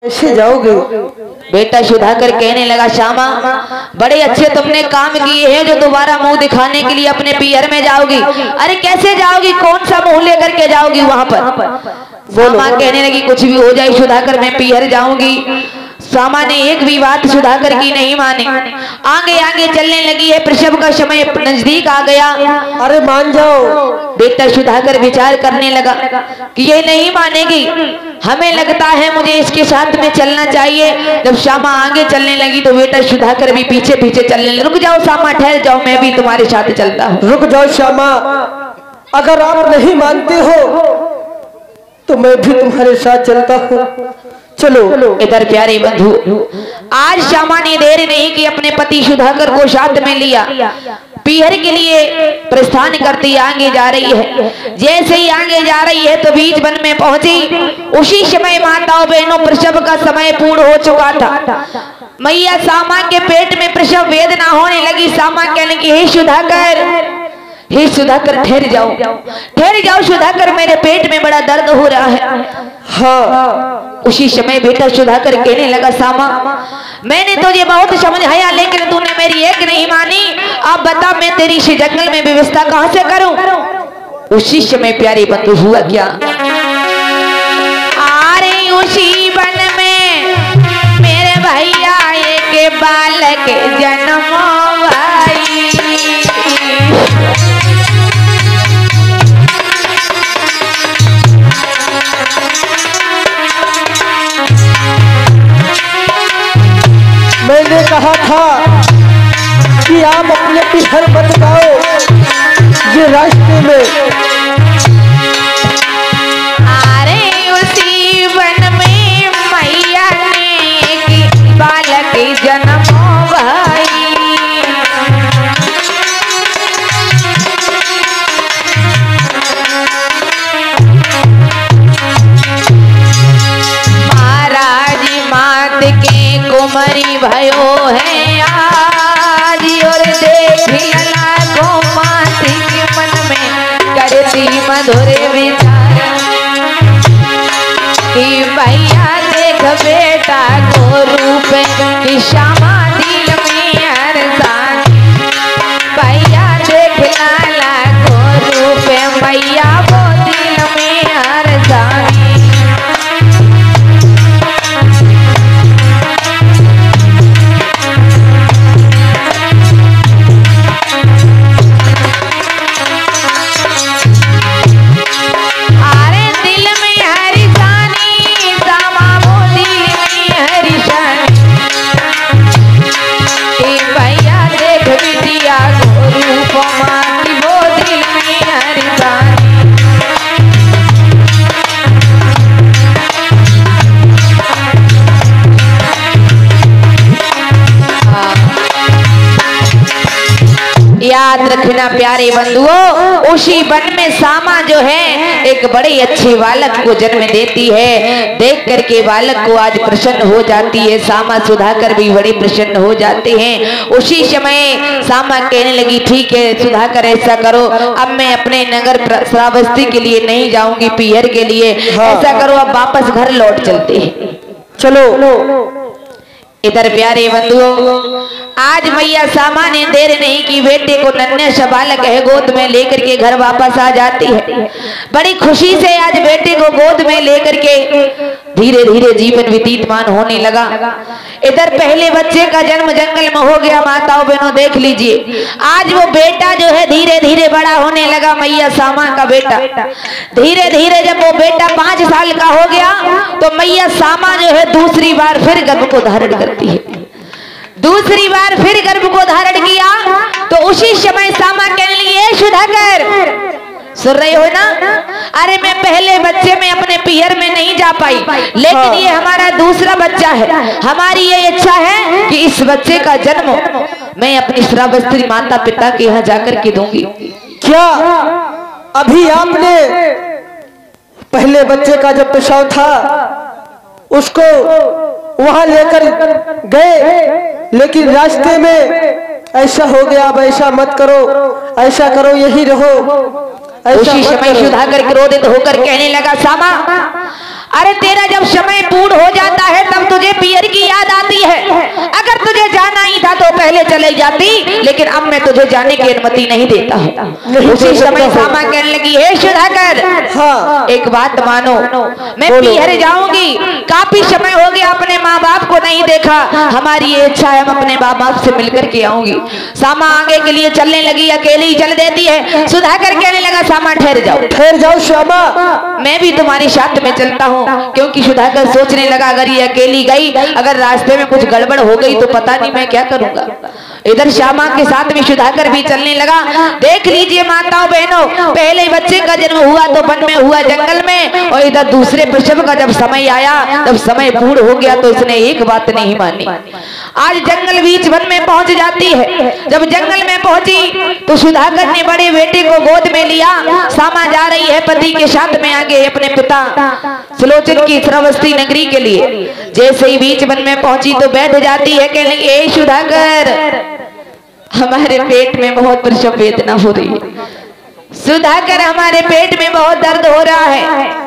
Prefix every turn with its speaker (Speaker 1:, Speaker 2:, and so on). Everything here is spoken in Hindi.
Speaker 1: कैसे जाओगे?
Speaker 2: बेटा सुधाकर कहने लगा, श्यामा बड़े अच्छे तुमने काम किए हैं जो दोबारा मुंह दिखाने के लिए अपने पियर में जाओगी। अरे कैसे जाओगी, कौन सा मुंह लेकर के जाओगी वहां पर? श्यामा कहने लगी, कुछ भी हो जाए सुधाकर मैं पियर जाऊंगी। श्यामा ने एक भी बात सुधाकर की नहीं मानी। आगे आगे चलने लगी है, प्रसव का समय नजदीक आ गया।
Speaker 1: अरे मान जाओ।
Speaker 2: बेटा सुधाकर विचार करने लगा कि ये नहीं मानेगी, हमें लगता है मुझे इसके साथ में चलना चाहिए। जब श्यामा आगे चलने लगी तो बेटा सुधाकर भी पीछे पीछे चलने लगा। रुक जाओ श्यामा, ठहर जाओ, मैं भी तुम्हारे साथ चलता हूँ।
Speaker 1: रुक जाओ श्यामा, अगर आप नहीं मानते हो तो मैं भी तुम्हारे साथ चलता हूँ, चलो।
Speaker 2: इधर प्यारे बंधु, आज श्यामा ने देर नहीं की, अपने पति सुधाकर को साथ में लिया, पियर के लिए प्रस्थान करती आगे जा रही है। जैसे ही आगे जा रही है तो बीच वन में पहुंची। उसी समय माताओं बहनों प्रसव का समय पूर्ण हो चुका था। मैया श्यामा के पेट में प्रसव वेदना होने लगी। श्यामा कहने की, हे सुधाकर ठहर जाओ सुधाकर, मेरे पेट में बड़ा दर्द हो रहा है।
Speaker 1: हाँ।
Speaker 2: उसी समय बेटा सुधाकर कहने लगा, श्यामा मैंने तुझे बहुत समझाया लेकिन तूने मेरी एक नहीं मानी। अब बता मैं तेरी इस जंगल में व्यवस्था कहां से करूं? उसी समय प्यारे बंधु हुआ क्या, अरे उसी वन में मेरे भैया एक बालक जन्म भाई।
Speaker 1: मैंने कहा था कि आप अपने पिहर मत जाओ, ये रास्ते में।
Speaker 2: अरे उसी वन में मैया ने एक बालक जन्म भाई। महाराज मात के कुमारी भयो है आज, और देख लला को माती के मन में करती मधुर विचार कि भैया देख बेटा को रूप की श्यामा दिल में अरसान। भैया देख लाला को रूप मैया वो दिल में अरसान। याद रखना प्यारे बंधुओं, उसी वन में श्यामा जो है एक बड़े अच्छे बालक को जन्म देती है। देख करके बालक को आज प्रसन्न हो जाती है। श्यामा सुधाकर भी बड़े प्रसन्न हो जाते हैं। उसी समय श्यामा कहने लगी, ठीक है सुधाकर ऐसा करो, अब मैं अपने नगर श्रावस्ती के लिए नहीं जाऊंगी, पियर के लिए। ऐसा करो अब वापस घर लौट चलते हैं,
Speaker 1: चलो।
Speaker 2: इधर प्यारे बंधुओं, आज मैया श्यामा ने देर नहीं की, बेटे को नन्हे सा बालक है गोद में लेकर के घर वापस आ जाती है। बड़ी खुशी से आज बेटे को गोद में लेकर के धीरे धीरे जीवन व्यतीतमान होने लगा। इधर पहले बच्चे का जन्म जंगल में हो गया। माताओं बहनों देख लीजिए, आज वो बेटा जो है धीरे धीरे बड़ा होने लगा। मैया श्यामा का बेटा धीरे धीरे जब वो बेटा 5 साल का हो गया तो मैया श्यामा जो है दूसरी बार फिर गर्भ को धारण करती है। दूसरी बार फिर गर्भ को धारण किया तो उसी समय श्यामा कहने लगी, सुधाकर सुन रहे हो ना, अरे मैं पहले बच्चे में अपने पियर में नहीं जा पाई, लेकिन ये हमारा दूसरा बच्चा है। हमारी ये इच्छा है कि इस बच्चे का जन्म मैं अपनी श्रावस्ती माता पिता के यहाँ जाकर के दूंगी।
Speaker 1: क्या अभी आपने पहले बच्चे का जब प्रसव था उसको वहां लेकर गए, लेकिन रास्ते में ऐसा हो गया, अब ऐसा मत करो, ऐसा करो यही रहो।
Speaker 2: उसी समय सुधाकर क्रोधित होकर कहने लगा, श्यामा अरे तेरा जब समय पूर्ण हो जाता है तब ले जाती, लेकिन अब मैं तुझे जाने की अनुमति नहीं देता हूँ। उसी समय सामा कहने लगी, हे सुधाकर,
Speaker 1: हाँ।
Speaker 2: एक बात मानो, मैं पीहर जाऊंगी, काफी समय हो गया अपने माँ बाप को नहीं देखा, हमारी ये इच्छा है हम अपने माँ बाप से मिलकर के आऊंगी। सामा आगे के लिए चलने लगी, अकेली चल देती है। सुधाकर कहने लगा, सामा ठहर जाओ श्यामा, मैं भी तुम्हारे साथ में चलता हूँ। क्योंकि सुधाकर सोचने लगा, अगर ये अकेली गई, अगर रास्ते में कुछ गड़बड़ हो गई तो पता नहीं मैं क्या करूंगा। इधर श्यामा के साथ में सुधाकर भी चलने लगा। देख लीजिए माताओं बहनों, पहले बच्चे का जन्म हुआ तो वन में हुआ, जंगल में, और इधर दूसरे प्रसव का जब समय आया, जब समय पूर्ण हो गया तो इसने एक बात नहीं मानी। आज जंगल बीच वन में पहुंच जाती है। जब जंगल में पहुंची तो सुधाकर ने बड़े बेटे को गोद में लिया। सामा जा रही है पति के साथ में आगे अपने पिता सुलोचन की श्रावस्ती नगरी के लिए। जैसे ही बीच वन में पहुंची तो बैठ जाती है, कहने लगी, ए सुधाकर, हमारे पेट में बहुत प्रसव वेदना हो रही है। सुधाकर, हमारे पेट में बहुत दर्द हो रहा है।